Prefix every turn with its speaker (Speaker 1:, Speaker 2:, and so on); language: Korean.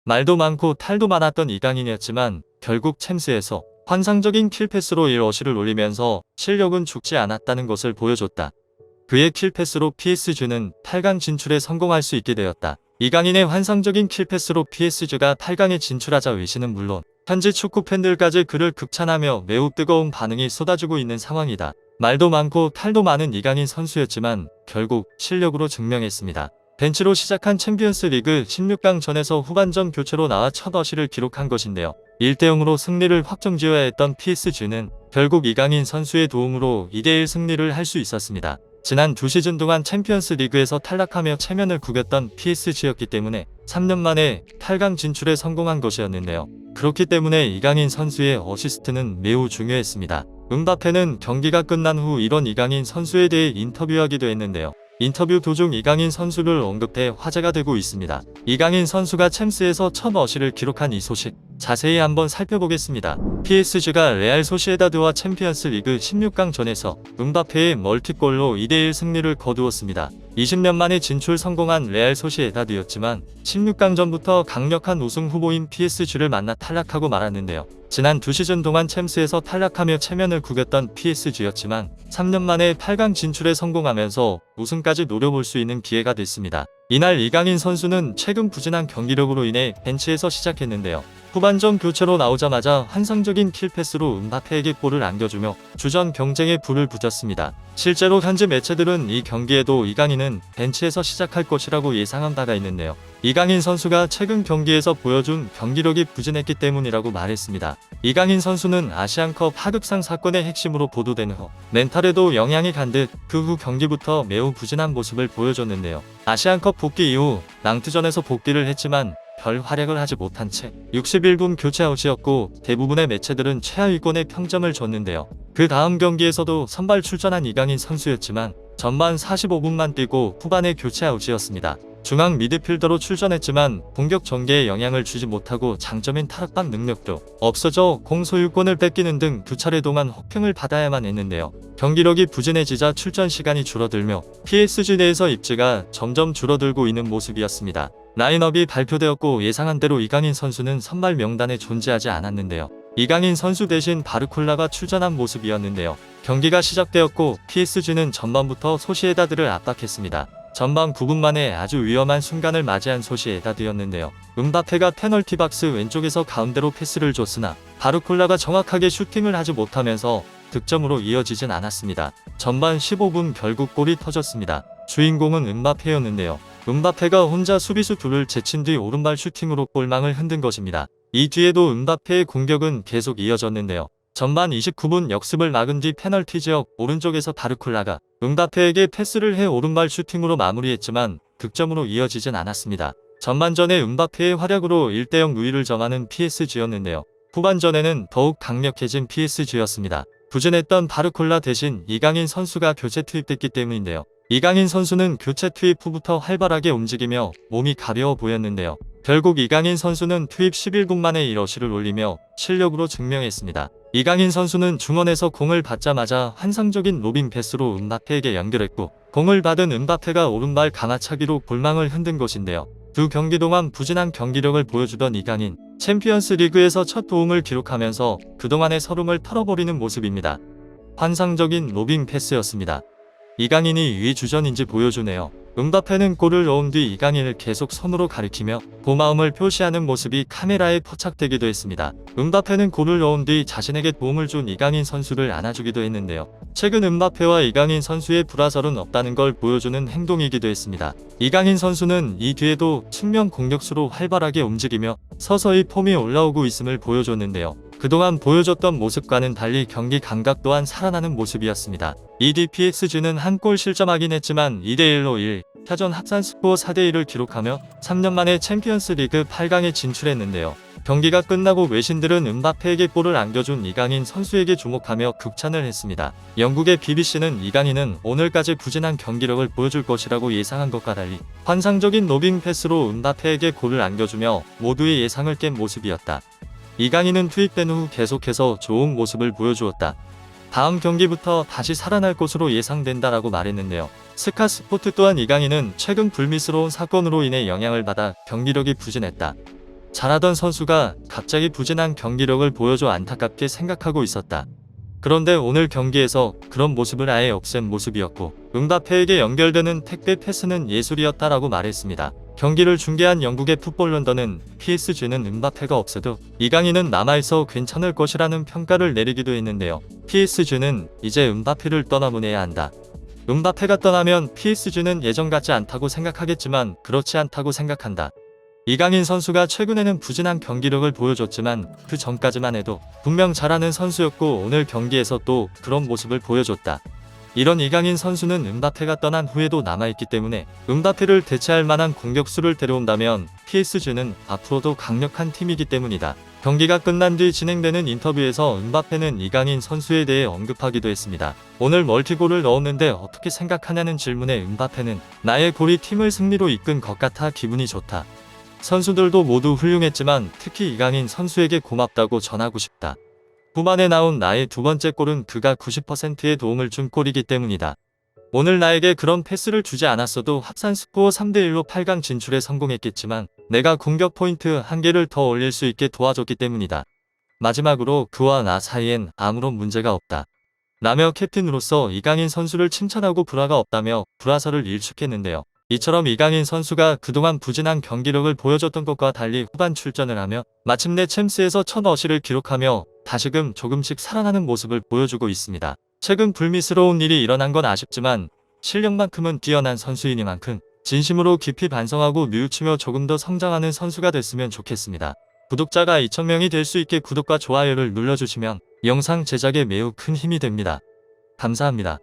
Speaker 1: 말도 많고 탈도 많았던 이강인이었지만 결국 챔스에서 환상적인 킬패스로 1어시를 올리면서 실력은 죽지 않았다는 것을 보여줬다. 그의 킬패스로 PSG는 8강 진출에 성공할 수 있게 되었다. 이강인의 환상적인 킬패스로 PSG가 8강에 진출하자 외신은 물론 현지 축구 팬들까지 그를 극찬하며 매우 뜨거운 반응이 쏟아지고 있는 상황이다. 말도 많고 탈도 많은 이강인 선수였지만 결국 실력으로 증명했습니다. 벤치로 시작한 챔피언스 리그 16강전에서 후반전 교체로 나와 첫 어시를 기록한 것인데요. 1대0으로 승리를 확정지어야 했던 PSG는 결국 이강인 선수의 도움으로 2대1 승리를 할 수 있었습니다. 지난 2시즌 동안 챔피언스 리그에서 탈락하며 체면을 구겼던 PSG였기 때문에 3년 만에 8강 진출에 성공한 것이었는데요. 그렇기 때문에 이강인 선수의 어시스트는 매우 중요했습니다. 음바페는 경기가 끝난 후 이런 이강인 선수에 대해 인터뷰하기도 했는데요. 인터뷰 도중 이강인 선수를 언급해 화제가 되고 있습니다. 이강인 선수가 챔스에서 첫 어시를 기록한 이 소식 자세히 한번 살펴보겠습니다. PSG가 레알 소시에다드와 챔피언스 리그 16강전에서 음바페의 멀티골로 2대1 승리를 거두었습니다. 20년 만에 진출 성공한 레알 소시에다드였지만 16강전부터 강력한 우승 후보인 PSG를 만나 탈락하고 말았는데요. 지난 2시즌 동안 챔스에서 탈락하며 체면을 구겼던 PSG였지만 3년 만에 8강 진출에 성공하면서 우승까지 노려볼 수 있는 기회가 됐습니다. 이날 이강인 선수는 최근 부진한 경기력으로 인해 벤치에서 시작했는데요. 후반전 교체로 나오자마자 환상적인 킬패스로 음바페에게 골을 안겨주며 주전 경쟁에 불을 붙였습니다. 실제로 현지 매체들은 이 경기에도 이강인은 벤치에서 시작할 것이라고 예상한 바가 있는데요. 이강인 선수가 최근 경기에서 보여준 경기력이 부진했기 때문이라고 말했습니다. 이강인 선수는 아시안컵 하급상 사건의 핵심으로 보도된 후 멘탈에도 영향이 간 듯 그 후 경기부터 매우 부진한 모습을 보여줬는데요. 아시안컵 복귀 이후 낭트전에서 복귀를 했지만 별 활약을 하지 못한 채 61분 교체 아웃이었고 대부분의 매체들은 최하위권에 평점을 줬는데요. 그 다음 경기에서도 선발 출전한 이강인 선수였지만 전반 45분만 뛰고 후반에 교체 아웃이었습니다. 중앙 미드필더로 출전했지만 공격 전개에 영향을 주지 못하고 장점인 타락방 능력도 없어져 공 소유권을 뺏기는 등 두 차례 동안 혹평을 받아야만 했는데요. 경기력이 부진해지자 출전 시간이 줄어들며 PSG 내에서 입지가 점점 줄어들고 있는 모습이었습니다. 라인업이 발표되었고 예상한 대로 이강인 선수는 선발 명단에 존재하지 않았는데요. 이강인 선수 대신 바르콜라가 출전한 모습이었는데요. 경기가 시작되었고 PSG는 전반부터 소시에다드를 압박했습니다. 전반 9분 만에 아주 위험한 순간을 맞이한 소시에다드였는데요. 음바페가 페널티 박스 왼쪽에서 가운데로 패스를 줬으나 바르콜라가 정확하게 슈팅을 하지 못하면서 득점으로 이어지진 않았습니다. 전반 15분 결국 골이 터졌습니다. 주인공은 음바페였는데요. 음바페가 혼자 수비수 둘을 제친 뒤 오른발 슈팅으로 골망을 흔든 것입니다. 이 뒤에도 음바페의 공격은 계속 이어졌는데요. 전반 29분 역습을 막은 뒤 페널티 지역 오른쪽에서 바르콜라가 음바페에게 패스를 해 오른발 슈팅으로 마무리했지만 득점으로 이어지진 않았습니다. 전반전에 음바페의 활약으로 1대0 우위를 점하는 PSG였는데요. 후반전에는 더욱 강력해진 PSG였습니다. 부진했던 바르콜라 대신 이강인 선수가 교체 투입됐기 때문인데요. 이강인 선수는 교체 투입 후부터 활발하게 움직이며 몸이 가벼워 보였는데요. 결국 이강인 선수는 투입 11분 만에 1어시를 올리며 실력으로 증명했습니다. 이강인 선수는 중원에서 공을 받자마자 환상적인 로빙 패스로 음바페에게 연결했고 공을 받은 음바페가 오른발 강하차기로 골망을 흔든 것인데요. 두 경기 동안 부진한 경기력을 보여주던 이강인, 챔피언스 리그에서 첫 도움을 기록하면서 그동안의 서름을 털어버리는 모습입니다. 환상적인 로빙 패스였습니다. 이강인이 위주전인지 보여주네요. 음바페는 골을 넣은 뒤 이강인을 계속 손으로 가리키며 고마움을 표시하는 모습이 카메라에 포착되기도 했습니다. 음바페는 골을 넣은 뒤 자신에게 도움을 준 이강인 선수를 안아주기도 했는데요. 최근 음바페와 이강인 선수의 불화설은 없다는 걸 보여주는 행동이기도 했습니다. 이강인 선수는 이 뒤에도 측면 공격수로 활발하게 움직이며 서서히 폼이 올라오고 있음을 보여줬는데요. 그동안 보여줬던 모습과는 달리 경기 감각 또한 살아나는 모습이었습니다. 이 뒤 PSG는 한 골 실점하긴 했지만 2대1로 1차전 합산 스코어 4대1을 기록하며 3년 만에 챔피언스 리그 8강에 진출했는데요. 경기가 끝나고 외신들은 음바페에게 골을 안겨준 이강인 선수에게 주목하며 극찬을 했습니다. 영국의 BBC는 이강인은 오늘까지 부진한 경기력을 보여줄 것이라고 예상한 것과 달리 환상적인 로빙 패스로 음바페에게 골을 안겨주며 모두의 예상을 깬 모습이었다. 이강인은 투입된 후 계속해서 좋은 모습을 보여주었다. 다음 경기부터 다시 살아날 것으로 예상된다라고 말했는데요. 스카스포트 또한 이강인은 최근 불미스러운 사건으로 인해 영향을 받아 경기력이 부진했다. 잘하던 선수가 갑자기 부진한 경기력을 보여줘 안타깝게 생각하고 있었다. 그런데 오늘 경기에서 그런 모습을 아예 없앤 모습이었고 음바페에게 연결되는 택배 패스는 예술이었다라고 말했습니다. 경기를 중계한 영국의 풋볼 런던은 PSG는 음바페가 없어도 이강인은 남아있어 괜찮을 것이라는 평가를 내리기도 했는데요. PSG는 이제 음바페를 떠나보내야 한다. 음바페가 떠나면 PSG는 예전 같지 않다고 생각하겠지만 그렇지 않다고 생각한다. 이강인 선수가 최근에는 부진한 경기력을 보여줬지만 그 전까지만 해도 분명 잘하는 선수였고 오늘 경기에서 또 그런 모습을 보여줬다. 이런 이강인 선수는 음바페가 떠난 후에도 남아있기 때문에 음바페를 대체할 만한 공격수를 데려온다면 PSG는 앞으로도 강력한 팀이기 때문이다. 경기가 끝난 뒤 진행되는 인터뷰에서 음바페는 이강인 선수에 대해 언급하기도 했습니다. 오늘 멀티골을 넣었는데 어떻게 생각하냐는 질문에 음바페는 나의 골이 팀을 승리로 이끈 것 같아 기분이 좋다. 선수들도 모두 훌륭했지만 특히 이강인 선수에게 고맙다고 전하고 싶다. 후반에 나온 나의 두 번째 골은 그가 90%의 도움을 준 골이기 때문이다. 오늘 나에게 그런 패스를 주지 않았어도 합산 스코어 3대1로 8강 진출에 성공했겠지만 내가 공격 포인트 한 개를 더 올릴 수 있게 도와줬기 때문이다. 마지막으로 그와 나 사이엔 아무런 문제가 없다. 라며 캡틴으로서 이강인 선수를 칭찬하고 불화가 없다며 불화설을 일축했는데요. 이처럼 이강인 선수가 그동안 부진한 경기력을 보여줬던 것과 달리 후반 출전을 하며 마침내 챔스에서 첫 어시를 기록하며 다시금 조금씩 살아나는 모습을 보여주고 있습니다. 최근 불미스러운 일이 일어난 건 아쉽지만 실력만큼은 뛰어난 선수이니만큼 진심으로 깊이 반성하고 뉘우치며 조금 더 성장하는 선수가 됐으면 좋겠습니다. 구독자가 2,000명이 될 수 있게 구독과 좋아요를 눌러주시면 영상 제작에 매우 큰 힘이 됩니다. 감사합니다.